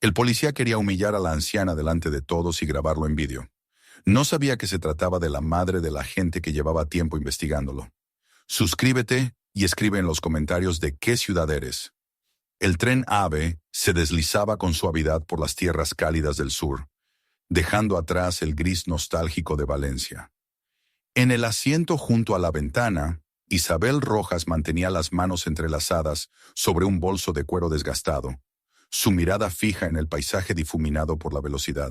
El policía quería humillar a la anciana delante de todos y grabarlo en vídeo. No sabía que se trataba de la madre del agente que llevaba tiempo investigándolo. Suscríbete y escribe en los comentarios de qué ciudad eres. El tren AVE se deslizaba con suavidad por las tierras cálidas del sur, dejando atrás el gris nostálgico de Valencia. En el asiento junto a la ventana, Isabel Rojas mantenía las manos entrelazadas sobre un bolso de cuero desgastado, su mirada fija en el paisaje difuminado por la velocidad.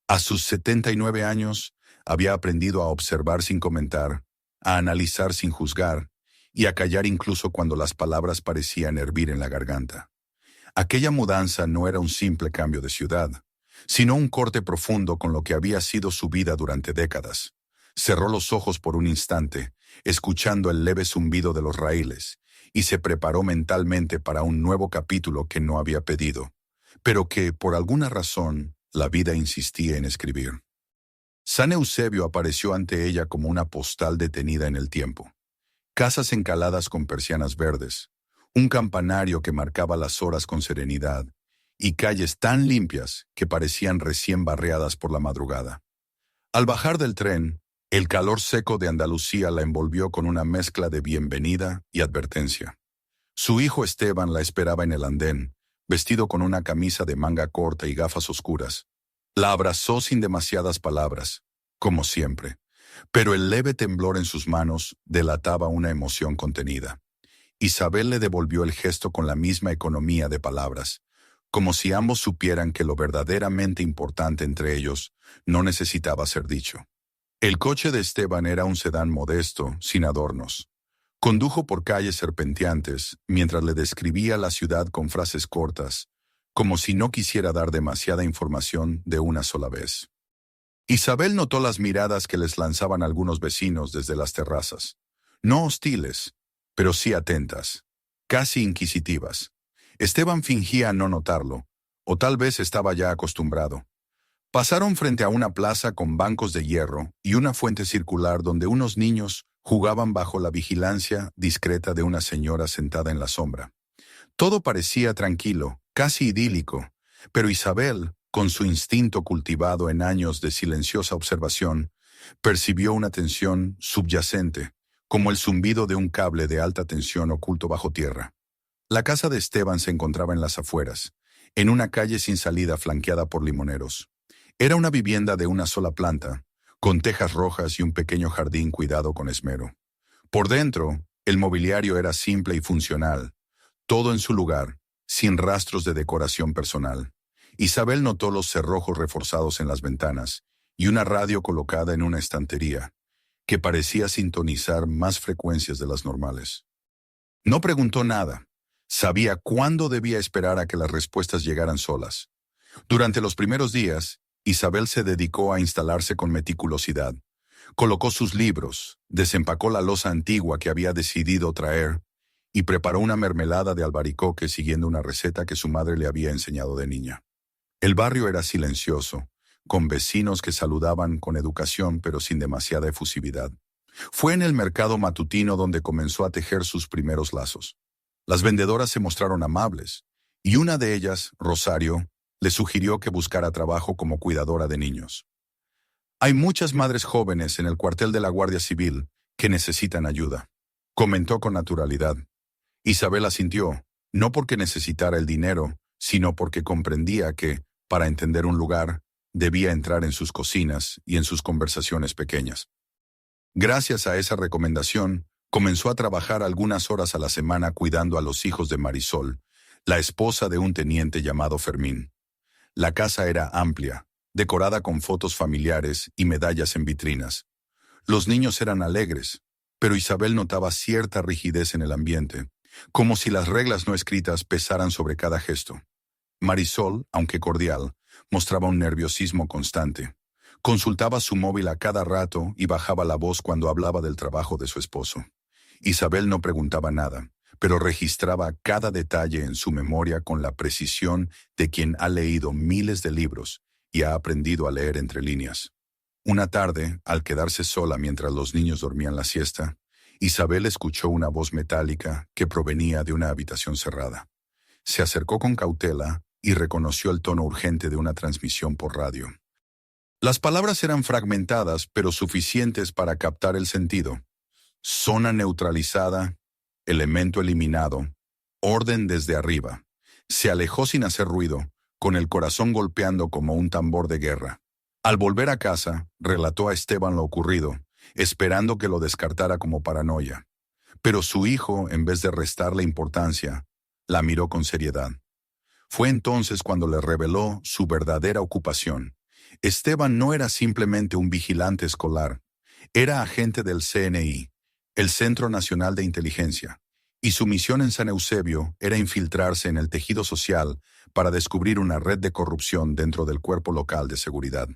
A sus 79 años, había aprendido a observar sin comentar, a analizar sin juzgar y a callar incluso cuando las palabras parecían hervir en la garganta. Aquella mudanza no era un simple cambio de ciudad, sino un corte profundo con lo que había sido su vida durante décadas. Cerró los ojos por un instante, escuchando el leve zumbido de los raíles, y se preparó mentalmente para un nuevo capítulo que no había pedido, pero que, por alguna razón, la vida insistía en escribir. San Eusebio apareció ante ella como una postal detenida en el tiempo. Casas encaladas con persianas verdes, un campanario que marcaba las horas con serenidad, y calles tan limpias que parecían recién barreadas por la madrugada. Al bajar del tren, el calor seco de Andalucía la envolvió con una mezcla de bienvenida y advertencia. Su hijo Esteban la esperaba en el andén, vestido con una camisa de manga corta y gafas oscuras. La abrazó sin demasiadas palabras, como siempre, pero el leve temblor en sus manos delataba una emoción contenida. Isabel le devolvió el gesto con la misma economía de palabras, como si ambos supieran que lo verdaderamente importante entre ellos no necesitaba ser dicho. El coche de Esteban era un sedán modesto, sin adornos. Condujo por calles serpenteantes mientras le describía la ciudad con frases cortas, como si no quisiera dar demasiada información de una sola vez. Isabel notó las miradas que les lanzaban algunos vecinos desde las terrazas. No hostiles, pero sí atentas, casi inquisitivas. Esteban fingía no notarlo, o tal vez estaba ya acostumbrado. Pasaron frente a una plaza con bancos de hierro y una fuente circular donde unos niños jugaban bajo la vigilancia discreta de una señora sentada en la sombra. Todo parecía tranquilo, casi idílico, pero Isabel, con su instinto cultivado en años de silenciosa observación, percibió una tensión subyacente, como el zumbido de un cable de alta tensión oculto bajo tierra. La casa de Esteban se encontraba en las afueras, en una calle sin salida flanqueada por limoneros. Era una vivienda de una sola planta, con tejas rojas y un pequeño jardín cuidado con esmero. Por dentro, el mobiliario era simple y funcional, todo en su lugar, sin rastros de decoración personal. Isabel notó los cerrojos reforzados en las ventanas y una radio colocada en una estantería, que parecía sintonizar más frecuencias de las normales. No preguntó nada. Sabía cuándo debía esperar a que las respuestas llegaran solas. Durante los primeros días, Isabel se dedicó a instalarse con meticulosidad. Colocó sus libros, desempacó la loza antigua que había decidido traer y preparó una mermelada de albaricoque siguiendo una receta que su madre le había enseñado de niña. El barrio era silencioso, con vecinos que saludaban con educación pero sin demasiada efusividad. Fue en el mercado matutino donde comenzó a tejer sus primeros lazos. Las vendedoras se mostraron amables, y una de ellas, Rosario, le sugirió que buscara trabajo como cuidadora de niños. Hay muchas madres jóvenes en el cuartel de la Guardia Civil que necesitan ayuda, comentó con naturalidad. Isabel asintió, no porque necesitara el dinero, sino porque comprendía que, para entender un lugar, debía entrar en sus cocinas y en sus conversaciones pequeñas. Gracias a esa recomendación, comenzó a trabajar algunas horas a la semana cuidando a los hijos de Marisol, la esposa de un teniente llamado Fermín. La casa era amplia, decorada con fotos familiares y medallas en vitrinas. Los niños eran alegres, pero Isabel notaba cierta rigidez en el ambiente, como si las reglas no escritas pesaran sobre cada gesto. Marisol, aunque cordial, mostraba un nerviosismo constante. Consultaba su móvil a cada rato y bajaba la voz cuando hablaba del trabajo de su esposo. Isabel no preguntaba nada, pero registraba cada detalle en su memoria con la precisión de quien ha leído miles de libros y ha aprendido a leer entre líneas. Una tarde, al quedarse sola mientras los niños dormían la siesta, Isabel escuchó una voz metálica que provenía de una habitación cerrada. Se acercó con cautela y reconoció el tono urgente de una transmisión por radio. Las palabras eran fragmentadas, pero suficientes para captar el sentido. Zona neutralizada, elemento eliminado, orden desde arriba. Se alejó sin hacer ruido, con el corazón golpeando como un tambor de guerra. Al volver a casa, relató a Esteban lo ocurrido, esperando que lo descartara como paranoia. Pero su hijo, en vez de restarle importancia, la miró con seriedad. Fue entonces cuando le reveló su verdadera ocupación. Esteban no era simplemente un vigilante escolar, era agente del CNI, el Centro Nacional de Inteligencia, y su misión en San Eusebio era infiltrarse en el tejido social para descubrir una red de corrupción dentro del cuerpo local de seguridad.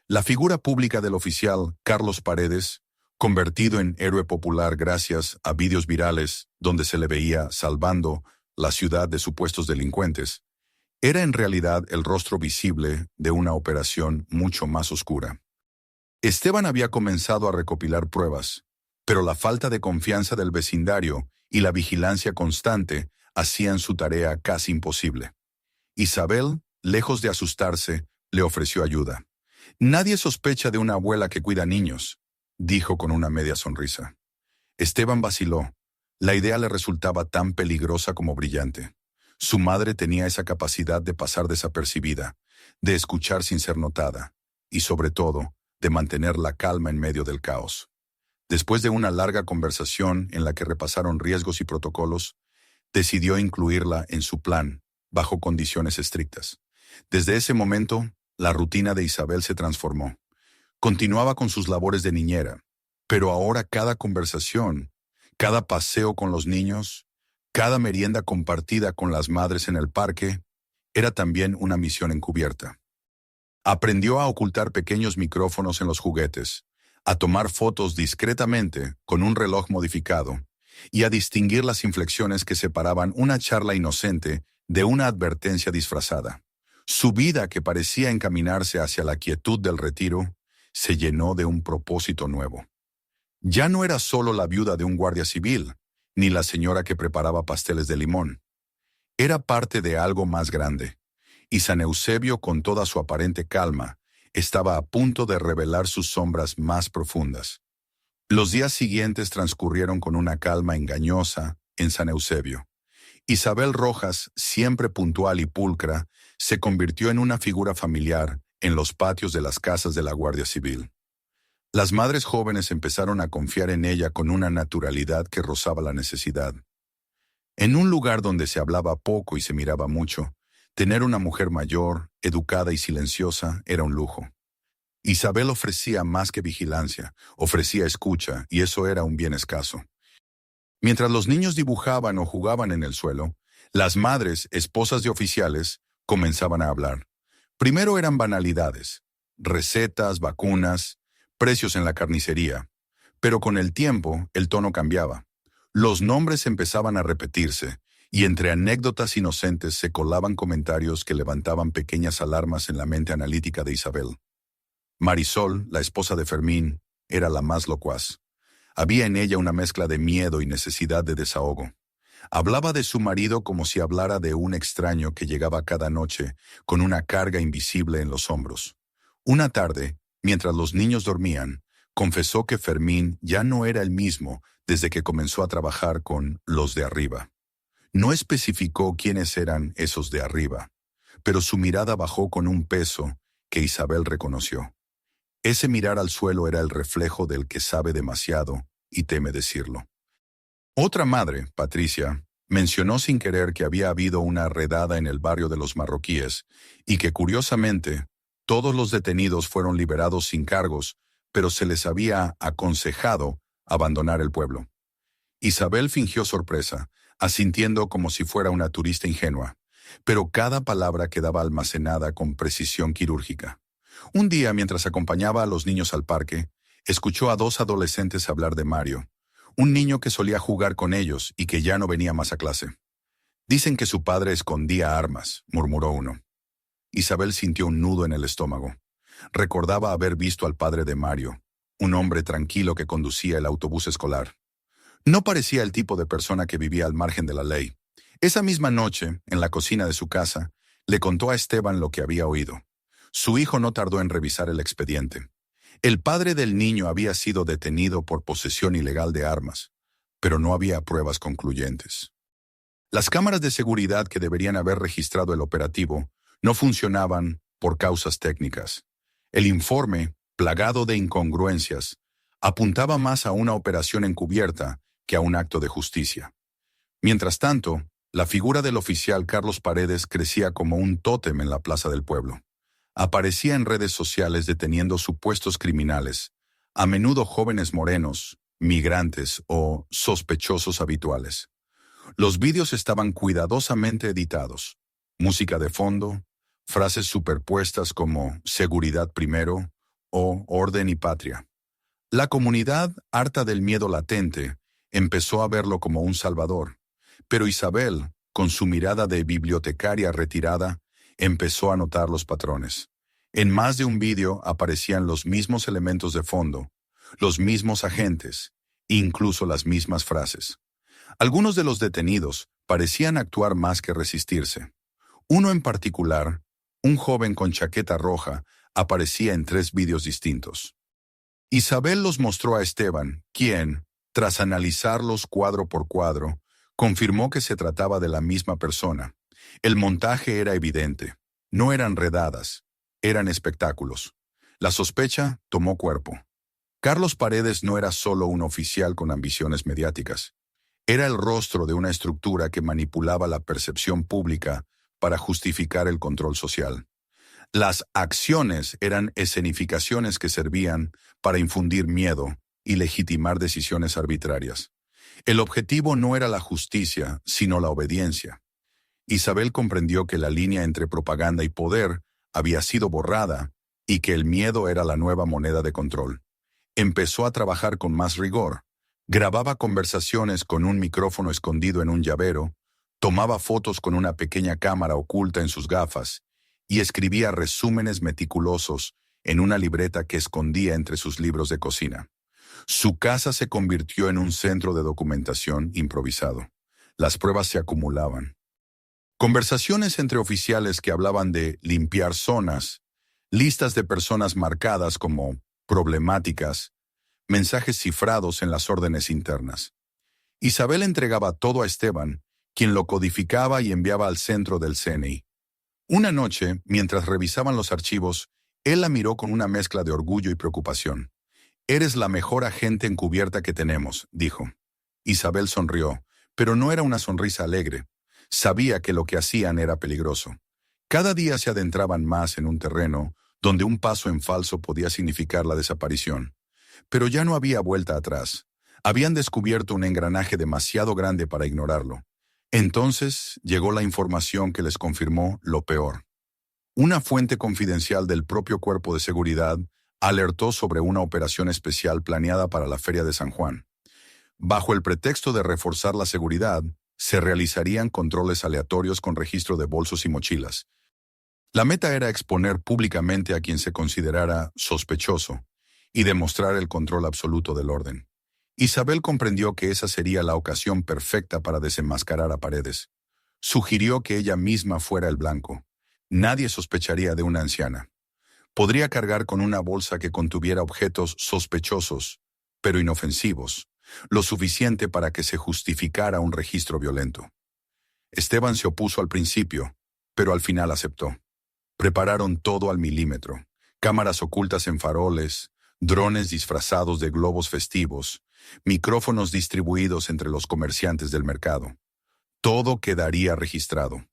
La figura pública del oficial Carlos Paredes, convertido en héroe popular gracias a vídeos virales donde se le veía salvando la ciudad de supuestos delincuentes, era en realidad el rostro visible de una operación mucho más oscura. Esteban había comenzado a recopilar pruebas, pero la falta de confianza del vecindario y la vigilancia constante hacían su tarea casi imposible. Isabel, lejos de asustarse, le ofreció ayuda. «Nadie sospecha de una abuela que cuida niños», dijo con una media sonrisa. Esteban vaciló. La idea le resultaba tan peligrosa como brillante. Su madre tenía esa capacidad de pasar desapercibida, de escuchar sin ser notada, y sobre todo, de mantener la calma en medio del caos. Después de una larga conversación en la que repasaron riesgos y protocolos, decidió incluirla en su plan, bajo condiciones estrictas. Desde ese momento, la rutina de Isabel se transformó. Continuaba con sus labores de niñera, pero ahora cada conversación, cada paseo con los niños, cada merienda compartida con las madres en el parque, era también una misión encubierta. Aprendió a ocultar pequeños micrófonos en los juguetes, a tomar fotos discretamente con un reloj modificado y a distinguir las inflexiones que separaban una charla inocente de una advertencia disfrazada. Su vida, que parecía encaminarse hacia la quietud del retiro, se llenó de un propósito nuevo. Ya no era solo la viuda de un guardia civil, ni la señora que preparaba pasteles de limón. Era parte de algo más grande, y San Eusebio, con toda su aparente calma, estaba a punto de revelar sus sombras más profundas. Los días siguientes transcurrieron con una calma engañosa en San Eusebio. Isabel Rojas, siempre puntual y pulcra, se convirtió en una figura familiar en los patios de las casas de la Guardia Civil. Las madres jóvenes empezaron a confiar en ella con una naturalidad que rozaba la necesidad. En un lugar donde se hablaba poco y se miraba mucho, tener una mujer mayor, educada y silenciosa era un lujo. Isabel ofrecía más que vigilancia, ofrecía escucha, y eso era un bien escaso. Mientras los niños dibujaban o jugaban en el suelo, las madres, esposas de oficiales, comenzaban a hablar. Primero eran banalidades, recetas, vacunas, precios en la carnicería, pero con el tiempo el tono cambiaba. Los nombres empezaban a repetirse, y entre anécdotas inocentes se colaban comentarios que levantaban pequeñas alarmas en la mente analítica de Isabel. Marisol, la esposa de Fermín, era la más locuaz. Había en ella una mezcla de miedo y necesidad de desahogo. Hablaba de su marido como si hablara de un extraño que llegaba cada noche con una carga invisible en los hombros. Una tarde, mientras los niños dormían, confesó que Fermín ya no era el mismo desde que comenzó a trabajar con los de arriba. No especificó quiénes eran esos de arriba, pero su mirada bajó con un peso que Isabel reconoció. Ese mirar al suelo era el reflejo del que sabe demasiado y teme decirlo. Otra madre, Patricia, mencionó sin querer que había habido una redada en el barrio de los marroquíes y que, curiosamente, todos los detenidos fueron liberados sin cargos, pero se les había aconsejado abandonar el pueblo. Isabel fingió sorpresa, asintiendo como si fuera una turista ingenua, pero cada palabra quedaba almacenada con precisión quirúrgica. Un día, mientras acompañaba a los niños al parque, escuchó a dos adolescentes hablar de Mario, un niño que solía jugar con ellos y que ya no venía más a clase. «Dicen que su padre escondía armas», murmuró uno. Isabel sintió un nudo en el estómago. Recordaba haber visto al padre de Mario, un hombre tranquilo que conducía el autobús escolar. No parecía el tipo de persona que vivía al margen de la ley. Esa misma noche, en la cocina de su casa, Le contó a Esteban lo que había oído. Su hijo no tardó en revisar el expediente. El padre del niño había sido detenido por posesión ilegal de armas, pero no había pruebas concluyentes. Las cámaras de seguridad que deberían haber registrado el operativo no funcionaban por causas técnicas. El informe, plagado de incongruencias, apuntaba más a una operación encubierta que a un acto de justicia. Mientras tanto, la figura del oficial Carlos Paredes crecía como un tótem en la plaza del pueblo. Aparecía en redes sociales deteniendo supuestos criminales, a menudo jóvenes morenos, migrantes o sospechosos habituales. Los vídeos estaban cuidadosamente editados. Música de fondo, frases superpuestas como seguridad primero o orden y patria. La comunidad, harta del miedo latente, empezó a verlo como un salvador. Pero Isabel, con su mirada de bibliotecaria retirada, empezó a notar los patrones. En más de un vídeo aparecían los mismos elementos de fondo, los mismos agentes, incluso las mismas frases. Algunos de los detenidos parecían actuar más que resistirse. Uno en particular, un joven con chaqueta roja, aparecía en 3 vídeos distintos. Isabel los mostró a Esteban, quien, tras analizarlos cuadro por cuadro, confirmó que se trataba de la misma persona. El montaje era evidente. No eran redadas, eran espectáculos. La sospecha tomó cuerpo. Carlos Paredes no era solo un oficial con ambiciones mediáticas. Era el rostro de una estructura que manipulaba la percepción pública para justificar el control social. Las acciones eran escenificaciones que servían para infundir miedo y legitimar decisiones arbitrarias. El objetivo no era la justicia, sino la obediencia. Isabel comprendió que la línea entre propaganda y poder había sido borrada y que el miedo era la nueva moneda de control. Empezó a trabajar con más rigor. Grababa conversaciones con un micrófono escondido en un llavero, tomaba fotos con una pequeña cámara oculta en sus gafas y escribía resúmenes meticulosos en una libreta que escondía entre sus libros de cocina. Su casa se convirtió en un centro de documentación improvisado. Las pruebas se acumulaban. Conversaciones entre oficiales que hablaban de limpiar zonas, listas de personas marcadas como problemáticas, mensajes cifrados en las órdenes internas. Isabel entregaba todo a Esteban, quien lo codificaba y enviaba al centro del CNI. Una noche, mientras revisaban los archivos, él la miró con una mezcla de orgullo y preocupación. «Eres la mejor agente encubierta que tenemos», dijo. Isabel sonrió, pero no era una sonrisa alegre. Sabía que lo que hacían era peligroso. Cada día se adentraban más en un terreno donde un paso en falso podía significar la desaparición. Pero ya no había vuelta atrás. Habían descubierto un engranaje demasiado grande para ignorarlo. Entonces llegó la información que les confirmó lo peor. Una fuente confidencial del propio cuerpo de seguridad alertó sobre una operación especial planeada para la Feria de San Juan. Bajo el pretexto de reforzar la seguridad, se realizarían controles aleatorios con registro de bolsos y mochilas. La meta era exponer públicamente a quien se considerara sospechoso y demostrar el control absoluto del orden. Isabel comprendió que esa sería la ocasión perfecta para desenmascarar a Paredes. Sugirió que ella misma fuera el blanco. Nadie sospecharía de una anciana. Podría cargar con una bolsa que contuviera objetos sospechosos, pero inofensivos, lo suficiente para que se justificara un registro violento. Esteban se opuso al principio, pero al final aceptó. Prepararon todo al milímetro: cámaras ocultas en faroles, drones disfrazados de globos festivos, micrófonos distribuidos entre los comerciantes del mercado. Todo quedaría registrado.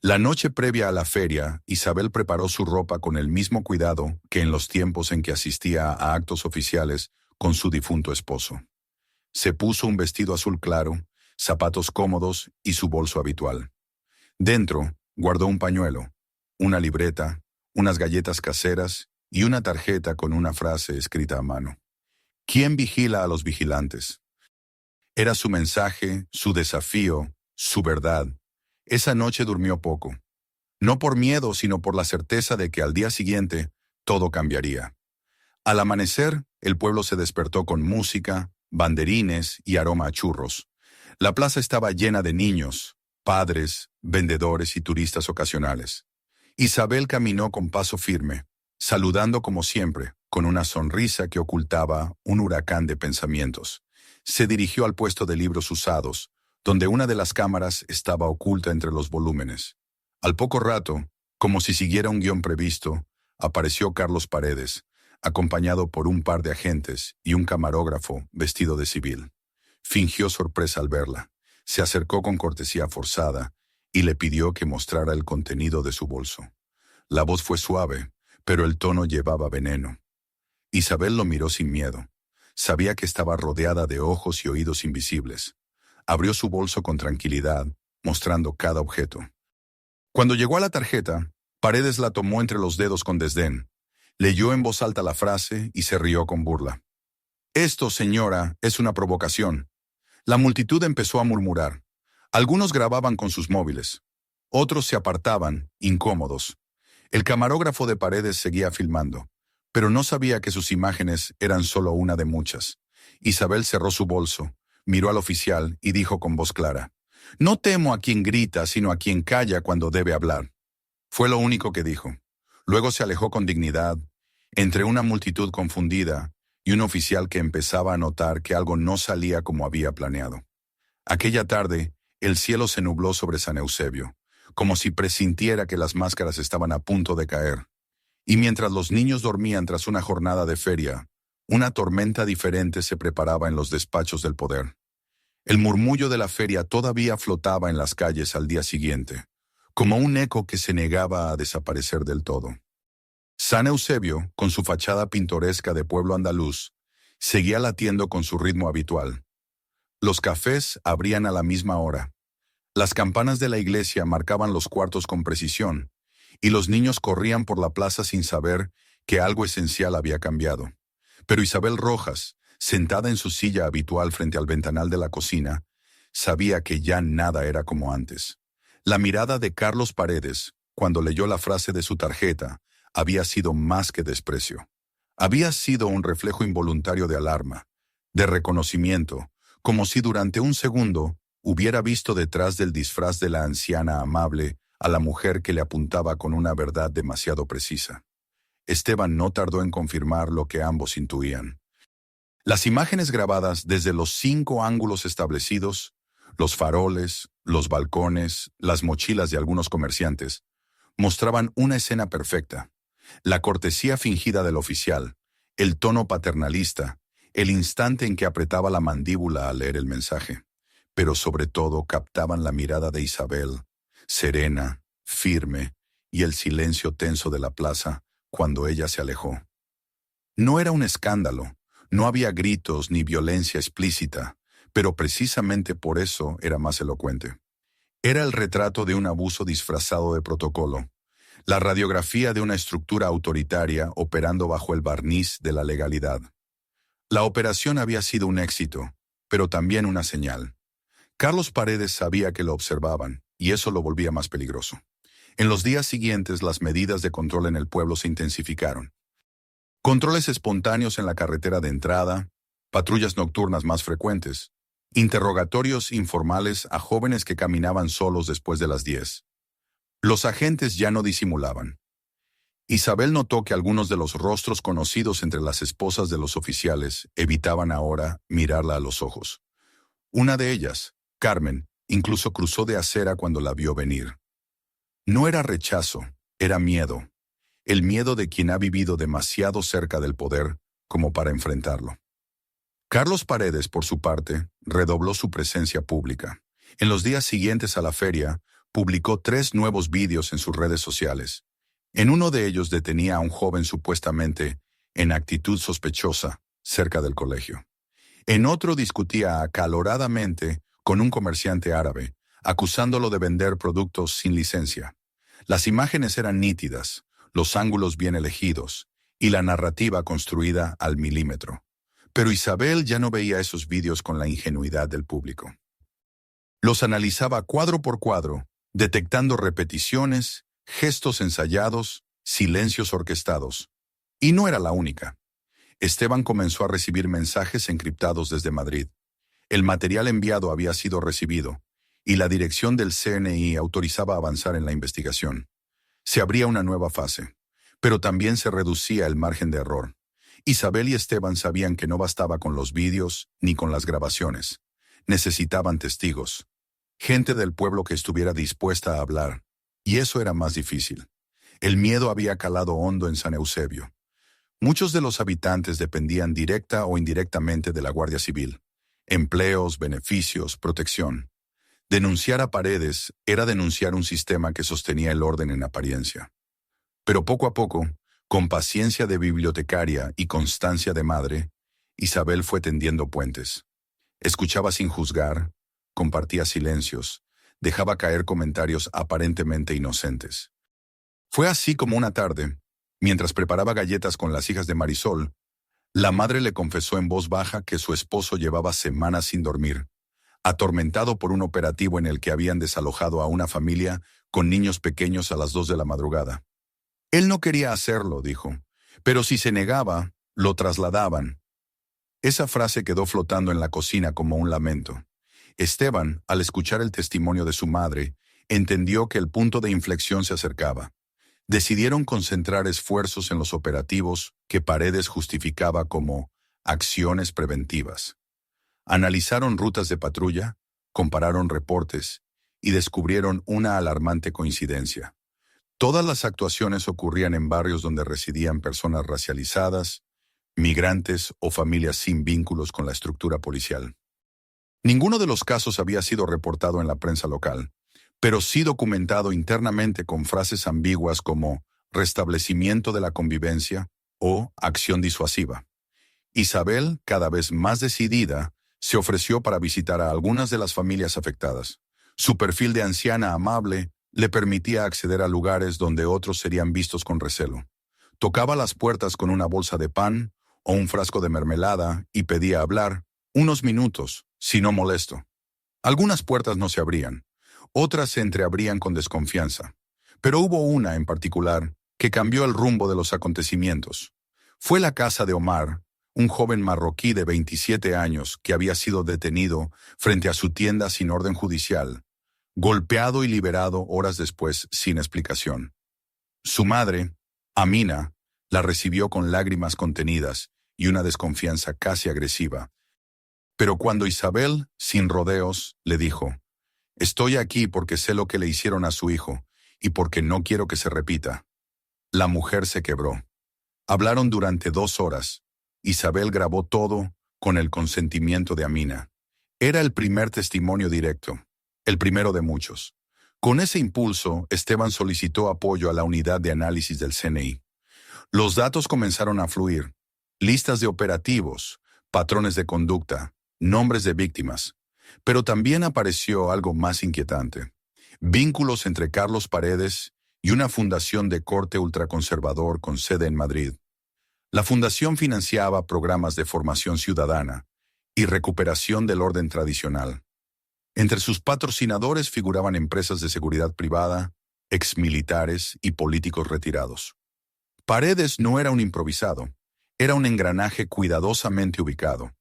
La noche previa a la feria, Isabel preparó su ropa con el mismo cuidado que en los tiempos en que asistía a actos oficiales con su difunto esposo. Se puso un vestido azul claro, zapatos cómodos y su bolso habitual. Dentro, guardó un pañuelo, una libreta, unas galletas caseras y una tarjeta con una frase escrita a mano. ¿Quién vigila a los vigilantes? Era su mensaje, su desafío, su verdad. Esa noche durmió poco. No por miedo, sino por la certeza de que al día siguiente todo cambiaría. Al amanecer, el pueblo se despertó con música, banderines y aroma a churros. La plaza estaba llena de niños, padres, vendedores y turistas ocasionales. Isabel caminó con paso firme, saludando como siempre, con una sonrisa que ocultaba un huracán de pensamientos. Se dirigió al puesto de libros usados, donde una de las cámaras estaba oculta entre los volúmenes. Al poco rato, como si siguiera un guión previsto, apareció Carlos Paredes, acompañado por un par de agentes y un camarógrafo vestido de civil. Fingió sorpresa al verla, se acercó con cortesía forzada y le pidió que mostrara el contenido de su bolso. La voz fue suave, pero el tono llevaba veneno. Isabel lo miró sin miedo. Sabía que estaba rodeada de ojos y oídos invisibles. Abrió su bolso con tranquilidad, mostrando cada objeto. Cuando llegó a la tarjeta, Paredes la tomó entre los dedos con desdén. Leyó en voz alta la frase y se rió con burla. «Esto, señora, es una provocación». La multitud empezó a murmurar. Algunos grababan con sus móviles. Otros se apartaban, incómodos. El camarógrafo de Paredes seguía filmando, pero no sabía que sus imágenes eran solo una de muchas. Isabel cerró su bolso, miró al oficial y dijo con voz clara: «No temo a quien grita, sino a quien calla cuando debe hablar». Fue lo único que dijo. Luego se alejó con dignidad, entre una multitud confundida y un oficial que empezaba a notar que algo no salía como había planeado. Aquella tarde, el cielo se nubló sobre San Eusebio, como si presintiera que las máscaras estaban a punto de caer. Y mientras los niños dormían tras una jornada de feria, una tormenta diferente se preparaba en los despachos del poder. El murmullo de la feria todavía flotaba en las calles al día siguiente, como un eco que se negaba a desaparecer del todo. San Eusebio, con su fachada pintoresca de pueblo andaluz, seguía latiendo con su ritmo habitual. Los cafés abrían a la misma hora. Las campanas de la iglesia marcaban los cuartos con precisión, y los niños corrían por la plaza sin saber que algo esencial había cambiado. Pero Isabel Rojas, sentada en su silla habitual frente al ventanal de la cocina, sabía que ya nada era como antes. La mirada de Carlos Paredes, cuando leyó la frase de su tarjeta, había sido más que desprecio. Había sido un reflejo involuntario de alarma, de reconocimiento, como si durante un segundo hubiera visto detrás del disfraz de la anciana amable a la mujer que le apuntaba con una verdad demasiado precisa. Esteban no tardó en confirmar lo que ambos intuían. Las imágenes grabadas desde los 5 ángulos establecidos, los faroles, los balcones, las mochilas de algunos comerciantes, mostraban una escena perfecta. La cortesía fingida del oficial, el tono paternalista, el instante en que apretaba la mandíbula al leer el mensaje, pero sobre todo captaban la mirada de Isabel, serena, firme, y el silencio tenso de la plaza cuando ella se alejó. No era un escándalo, no había gritos ni violencia explícita, pero precisamente por eso era más elocuente. Era el retrato de un abuso disfrazado de protocolo, la radiografía de una estructura autoritaria operando bajo el barniz de la legalidad. La operación había sido un éxito, pero también una señal. Carlos Paredes sabía que lo observaban, y eso lo volvía más peligroso. En los días siguientes, las medidas de control en el pueblo se intensificaron. Controles espontáneos en la carretera de entrada, patrullas nocturnas más frecuentes, interrogatorios informales a jóvenes que caminaban solos después de las 10. Los agentes ya no disimulaban. Isabel notó que algunos de los rostros conocidos entre las esposas de los oficiales evitaban ahora mirarla a los ojos. Una de ellas, Carmen, incluso cruzó de acera cuando la vio venir. No era rechazo, era miedo. El miedo de quien ha vivido demasiado cerca del poder como para enfrentarlo. Carlos Paredes, por su parte, redobló su presencia pública. En los días siguientes a la feria, publicó 3 nuevos vídeos en sus redes sociales. En uno de ellos detenía a un joven supuestamente en actitud sospechosa cerca del colegio. En otro discutía acaloradamente con un comerciante árabe, acusándolo de vender productos sin licencia. Las imágenes eran nítidas, los ángulos bien elegidos y la narrativa construida al milímetro. Pero Isabel ya no veía esos vídeos con la ingenuidad del público. Los analizaba cuadro por cuadro, detectando repeticiones, gestos ensayados, silencios orquestados. Y no era la única. Esteban comenzó a recibir mensajes encriptados desde Madrid. El material enviado había sido recibido, y la dirección del CNI autorizaba avanzar en la investigación. Se abría una nueva fase, pero también se reducía el margen de error. Isabel y Esteban sabían que no bastaba con los vídeos ni con las grabaciones. Necesitaban testigos, gente del pueblo que estuviera dispuesta a hablar, y eso era más difícil. El miedo había calado hondo en San Eusebio. Muchos de los habitantes dependían directa o indirectamente de la Guardia Civil. Empleos, beneficios, protección. Denunciar a Paredes era denunciar un sistema que sostenía el orden en apariencia. Pero poco a poco, con paciencia de bibliotecaria y constancia de madre, Isabel fue tendiendo puentes. Escuchaba sin juzgar, compartía silencios, dejaba caer comentarios aparentemente inocentes. Fue así como una tarde, mientras preparaba galletas con las hijas de Marisol, la madre le confesó en voz baja que su esposo llevaba semanas sin dormir, atormentado por un operativo en el que habían desalojado a una familia con niños pequeños a las 2 de la madrugada. Él no quería hacerlo, dijo, pero si se negaba, lo trasladaban. Esa frase quedó flotando en la cocina como un lamento. Esteban, al escuchar el testimonio de su madre, entendió que el punto de inflexión se acercaba. Decidieron concentrar esfuerzos en los operativos que Paredes justificaba como acciones preventivas. Analizaron rutas de patrulla, compararon reportes y descubrieron una alarmante coincidencia. Todas las actuaciones ocurrían en barrios donde residían personas racializadas, migrantes o familias sin vínculos con la estructura policial. Ninguno de los casos había sido reportado en la prensa local, pero sí documentado internamente con frases ambiguas como restablecimiento de la convivencia o acción disuasiva. Isabel, cada vez más decidida, se ofreció para visitar a algunas de las familias afectadas. Su perfil de anciana amable le permitía acceder a lugares donde otros serían vistos con recelo. Tocaba las puertas con una bolsa de pan o un frasco de mermelada y pedía hablar, unos minutos, si no molesto. Algunas puertas no se abrían, otras se entreabrían con desconfianza. Pero hubo una en particular que cambió el rumbo de los acontecimientos. Fue la casa de Omar, un joven marroquí de 27 años que había sido detenido frente a su tienda sin orden judicial, golpeado y liberado horas después sin explicación. Su madre, Amina, la recibió con lágrimas contenidas y una desconfianza casi agresiva. Pero cuando Isabel, sin rodeos, le dijo, «Estoy aquí porque sé lo que le hicieron a su hijo y porque no quiero que se repita», la mujer se quebró. Hablaron durante 2 horas. Isabel grabó todo con el consentimiento de Amina. Era el primer testimonio directo, el primero de muchos. Con ese impulso, Esteban solicitó apoyo a la unidad de análisis del CNI. Los datos comenzaron a fluir. Listas de operativos, patrones de conducta, nombres de víctimas. Pero también apareció algo más inquietante. Vínculos entre Carlos Paredes y una fundación de corte ultraconservador con sede en Madrid. La fundación financiaba programas de formación ciudadana y recuperación del orden tradicional. Entre sus patrocinadores figuraban empresas de seguridad privada, exmilitares y políticos retirados. Paredes no era un improvisado, era un engranaje cuidadosamente ubicado.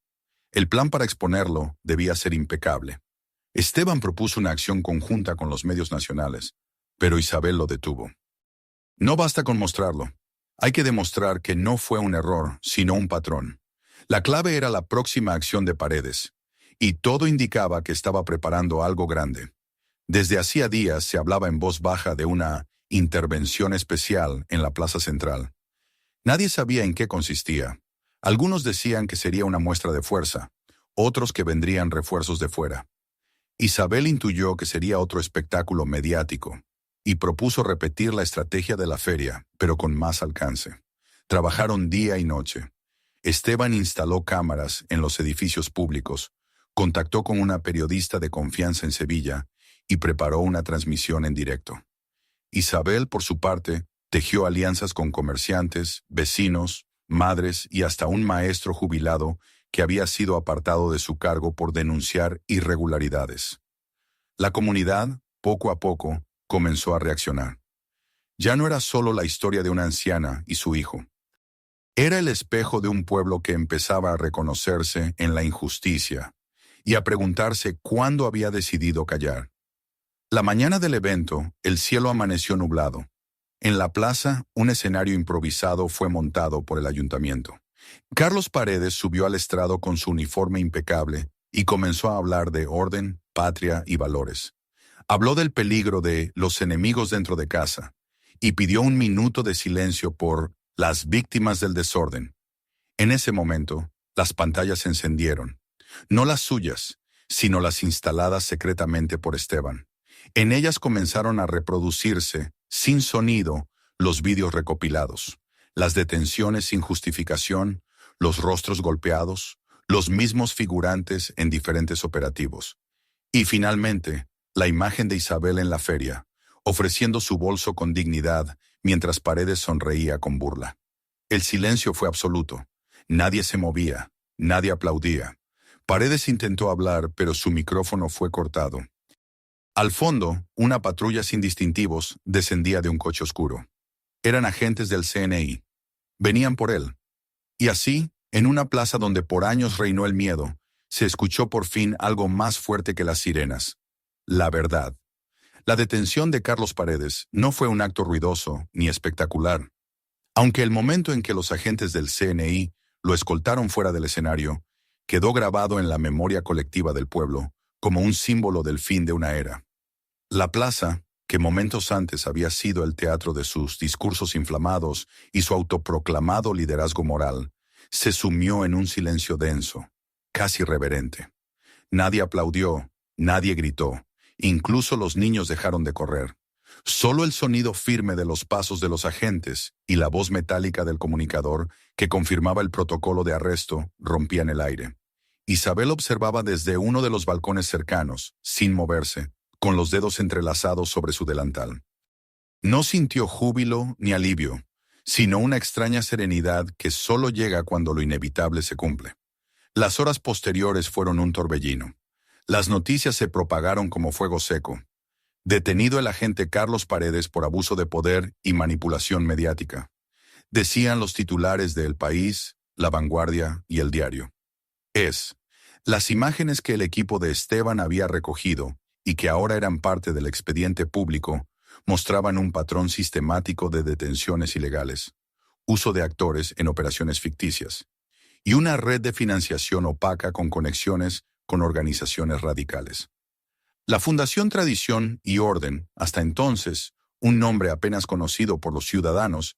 El plan para exponerlo debía ser impecable. Esteban propuso una acción conjunta con los medios nacionales, pero Isabel lo detuvo. No basta con mostrarlo. Hay que demostrar que no fue un error, sino un patrón. La clave era la próxima acción de Paredes, y todo indicaba que estaba preparando algo grande. Desde hacía días se hablaba en voz baja de una intervención especial en la Plaza Central. Nadie sabía en qué consistía. Algunos decían que sería una muestra de fuerza, otros que vendrían refuerzos de fuera. Isabel intuyó que sería otro espectáculo mediático y propuso repetir la estrategia de la feria, pero con más alcance. Trabajaron día y noche. Esteban instaló cámaras en los edificios públicos, contactó con una periodista de confianza en Sevilla y preparó una transmisión en directo. Isabel, por su parte, tejió alianzas con comerciantes, vecinos, madres y hasta un maestro jubilado que había sido apartado de su cargo por denunciar irregularidades. La comunidad, poco a poco, comenzó a reaccionar. Ya no era solo la historia de una anciana y su hijo. Era el espejo de un pueblo que empezaba a reconocerse en la injusticia y a preguntarse cuándo había decidido callar. La mañana del evento, el cielo amaneció nublado. En la plaza, un escenario improvisado fue montado por el ayuntamiento. Carlos Paredes subió al estrado con su uniforme impecable y comenzó a hablar de orden, patria y valores. Habló del peligro de los enemigos dentro de casa y pidió un minuto de silencio por las víctimas del desorden. En ese momento, las pantallas se encendieron, no las suyas, sino las instaladas secretamente por Esteban. En ellas comenzaron a reproducirse, sin sonido, los vídeos recopilados, las detenciones sin justificación, los rostros golpeados, los mismos figurantes en diferentes operativos. Y finalmente, la imagen de Isabel en la feria, ofreciendo su bolso con dignidad mientras Paredes sonreía con burla. El silencio fue absoluto. Nadie se movía, nadie aplaudía. Paredes intentó hablar, pero su micrófono fue cortado. Al fondo, una patrulla sin distintivos descendía de un coche oscuro. Eran agentes del CNI. Venían por él. Y así, en una plaza donde por años reinó el miedo, se escuchó por fin algo más fuerte que las sirenas. La verdad. La detención de Carlos Paredes no fue un acto ruidoso ni espectacular. Aunque el momento en que los agentes del CNI lo escoltaron fuera del escenario, quedó grabado en la memoria colectiva del pueblo como un símbolo del fin de una era. La plaza, que momentos antes había sido el teatro de sus discursos inflamados y su autoproclamado liderazgo moral, se sumió en un silencio denso, casi reverente. Nadie aplaudió, nadie gritó, incluso los niños dejaron de correr. Solo el sonido firme de los pasos de los agentes y la voz metálica del comunicador que confirmaba el protocolo de arresto rompían el aire. Isabel observaba desde uno de los balcones cercanos, sin moverse, con los dedos entrelazados sobre su delantal. No sintió júbilo ni alivio, sino una extraña serenidad que solo llega cuando lo inevitable se cumple. Las horas posteriores fueron un torbellino. Las noticias se propagaron como fuego seco. Detenido el agente Carlos Paredes por abuso de poder y manipulación mediática. Decían los titulares de El País, La Vanguardia y El Diario. Las imágenes que el equipo de Esteban había recogido y que ahora eran parte del expediente público, mostraban un patrón sistemático de detenciones ilegales, uso de actores en operaciones ficticias, y una red de financiación opaca con conexiones con organizaciones radicales. La Fundación Tradición y Orden, hasta entonces un nombre apenas conocido por los ciudadanos,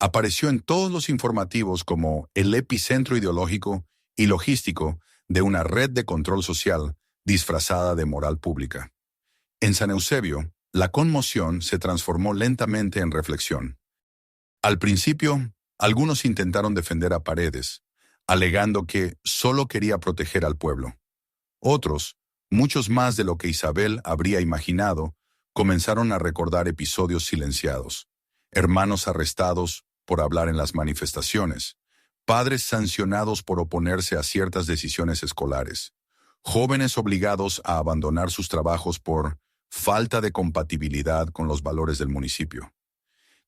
apareció en todos los informativos como el epicentro ideológico y logístico de una red de control social disfrazada de moral pública. En San Eusebio, la conmoción se transformó lentamente en reflexión. Al principio, algunos intentaron defender a Paredes, alegando que solo quería proteger al pueblo. Otros, muchos más de lo que Isabel habría imaginado, comenzaron a recordar episodios silenciados, hermanos arrestados por hablar en las manifestaciones, padres sancionados por oponerse a ciertas decisiones escolares, jóvenes obligados a abandonar sus trabajos por falta de compatibilidad con los valores del municipio.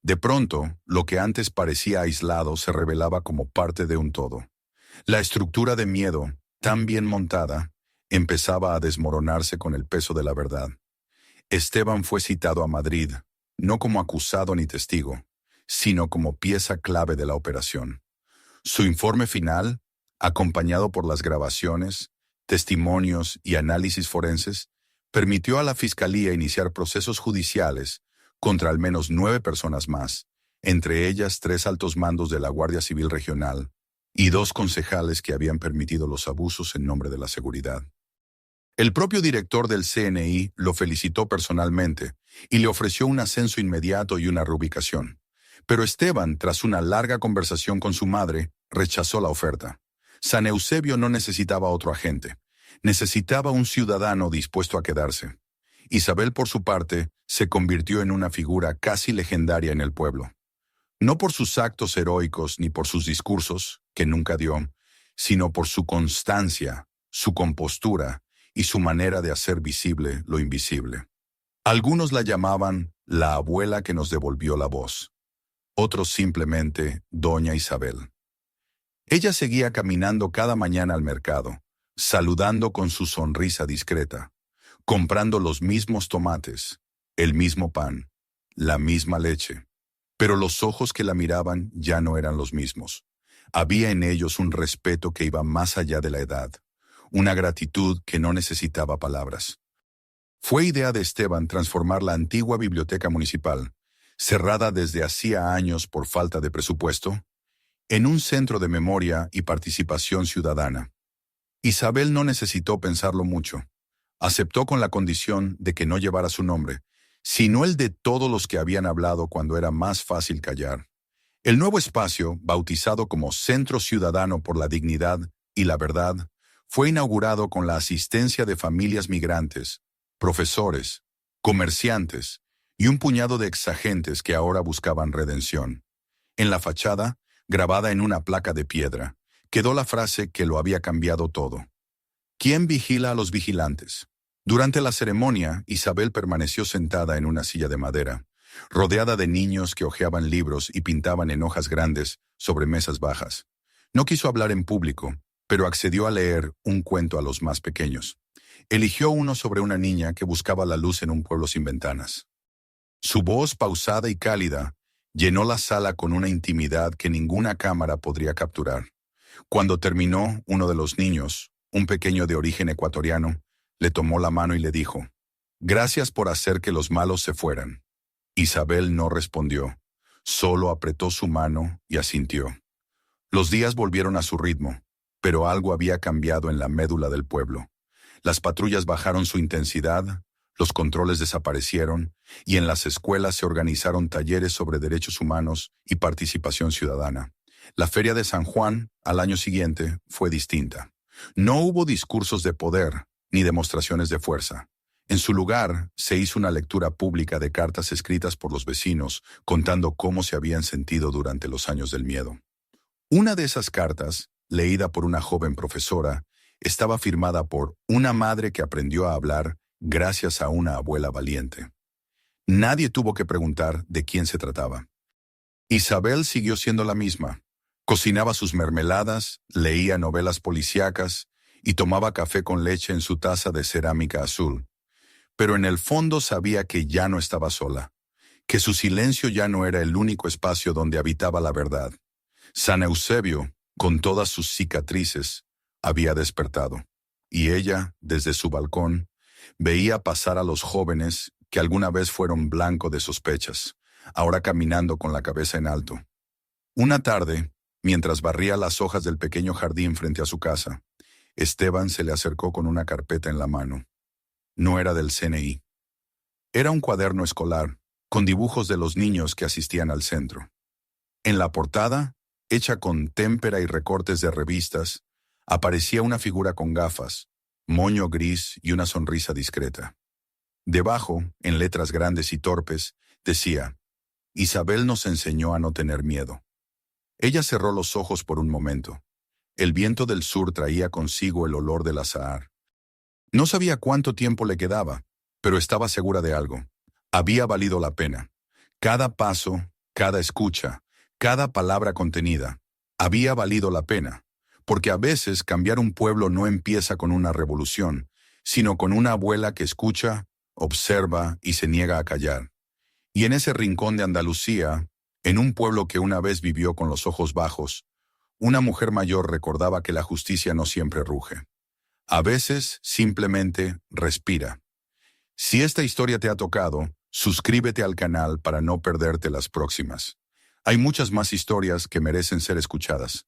De pronto, lo que antes parecía aislado se revelaba como parte de un todo. La estructura de miedo, tan bien montada, empezaba a desmoronarse con el peso de la verdad. Esteban fue citado a Madrid, no como acusado ni testigo, sino como pieza clave de la operación. Su informe final, acompañado por las grabaciones, testimonios y análisis forenses, permitió a la Fiscalía iniciar procesos judiciales contra al menos 9 personas más, entre ellas 3 altos mandos de la Guardia Civil Regional y 2 concejales que habían permitido los abusos en nombre de la seguridad. El propio director del CNI lo felicitó personalmente y le ofreció un ascenso inmediato y una reubicación. Pero Esteban, tras una larga conversación con su madre, rechazó la oferta. San Eusebio no necesitaba otro agente. Necesitaba un ciudadano dispuesto a quedarse. Isabel, por su parte, se convirtió en una figura casi legendaria en el pueblo. No por sus actos heroicos ni por sus discursos, que nunca dio, sino por su constancia, su compostura y su manera de hacer visible lo invisible. Algunos la llamaban la abuela que nos devolvió la voz. Otros simplemente Doña Isabel. Ella seguía caminando cada mañana al mercado, saludando con su sonrisa discreta, comprando los mismos tomates, el mismo pan, la misma leche, Pero los ojos que la miraban ya no eran los mismos. Había en ellos un respeto que iba más allá de la edad, una gratitud que no necesitaba palabras. Fue idea de Esteban transformar la antigua biblioteca municipal, cerrada desde hacía años por falta de presupuesto, en un centro de memoria y participación ciudadana. Isabel no necesitó pensarlo mucho. Aceptó con la condición de que no llevara su nombre, sino el de todos los que habían hablado cuando era más fácil callar. El nuevo espacio, bautizado como Centro Ciudadano por la Dignidad y la Verdad, fue inaugurado con la asistencia de familias migrantes, profesores, comerciantes y un puñado de exagentes que ahora buscaban redención. En la fachada, grabada en una placa de piedra, quedó la frase que lo había cambiado todo. ¿Quién vigila a los vigilantes? Durante la ceremonia, Isabel permaneció sentada en una silla de madera, rodeada de niños que hojeaban libros y pintaban en hojas grandes sobre mesas bajas. No quiso hablar en público, pero accedió a leer un cuento a los más pequeños. Eligió uno sobre una niña que buscaba la luz en un pueblo sin ventanas. Su voz pausada y cálida llenó la sala con una intimidad que ninguna cámara podría capturar. Cuando terminó, uno de los niños, un pequeño de origen ecuatoriano, le tomó la mano y le dijo: «Gracias por hacer que los malos se fueran». Isabel no respondió, solo apretó su mano y asintió. Los días volvieron a su ritmo, pero algo había cambiado en la médula del pueblo. Las patrullas bajaron su intensidad, los controles desaparecieron y en las escuelas se organizaron talleres sobre derechos humanos y participación ciudadana. La Feria de San Juan, al año siguiente, fue distinta. No hubo discursos de poder ni demostraciones de fuerza. En su lugar, se hizo una lectura pública de cartas escritas por los vecinos contando cómo se habían sentido durante los años del miedo. Una de esas cartas, leída por una joven profesora, estaba firmada por una madre que aprendió a hablar gracias a una abuela valiente. Nadie tuvo que preguntar de quién se trataba. Isabel siguió siendo la misma. Cocinaba sus mermeladas, leía novelas policíacas y tomaba café con leche en su taza de cerámica azul. Pero en el fondo sabía que ya no estaba sola, que su silencio ya no era el único espacio donde habitaba la verdad. San Eusebio, con todas sus cicatrices, había despertado, y ella, desde su balcón, veía pasar a los jóvenes que alguna vez fueron blanco de sospechas, ahora caminando con la cabeza en alto. Una tarde, mientras barría las hojas del pequeño jardín frente a su casa, Esteban se le acercó con una carpeta en la mano. No era del CNI. Era un cuaderno escolar, con dibujos de los niños que asistían al centro. En la portada, hecha con témpera y recortes de revistas, aparecía una figura con gafas, moño gris y una sonrisa discreta. Debajo, en letras grandes y torpes, decía: «Isabel nos enseñó a no tener miedo». Ella cerró los ojos por un momento. El viento del sur traía consigo el olor del azahar. No sabía cuánto tiempo le quedaba, pero estaba segura de algo. Había valido la pena. Cada paso, cada escucha, cada palabra contenida, había valido la pena, porque a veces cambiar un pueblo no empieza con una revolución, sino con una abuela que escucha, observa y se niega a callar. Y en ese rincón de Andalucía, en un pueblo que una vez vivió con los ojos bajos, una mujer mayor recordaba que la justicia no siempre ruge. A veces simplemente respira. Si esta historia te ha tocado, suscríbete al canal para no perderte las próximas. Hay muchas más historias que merecen ser escuchadas.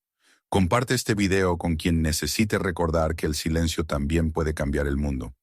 Comparte este video con quien necesite recordar que el silencio también puede cambiar el mundo.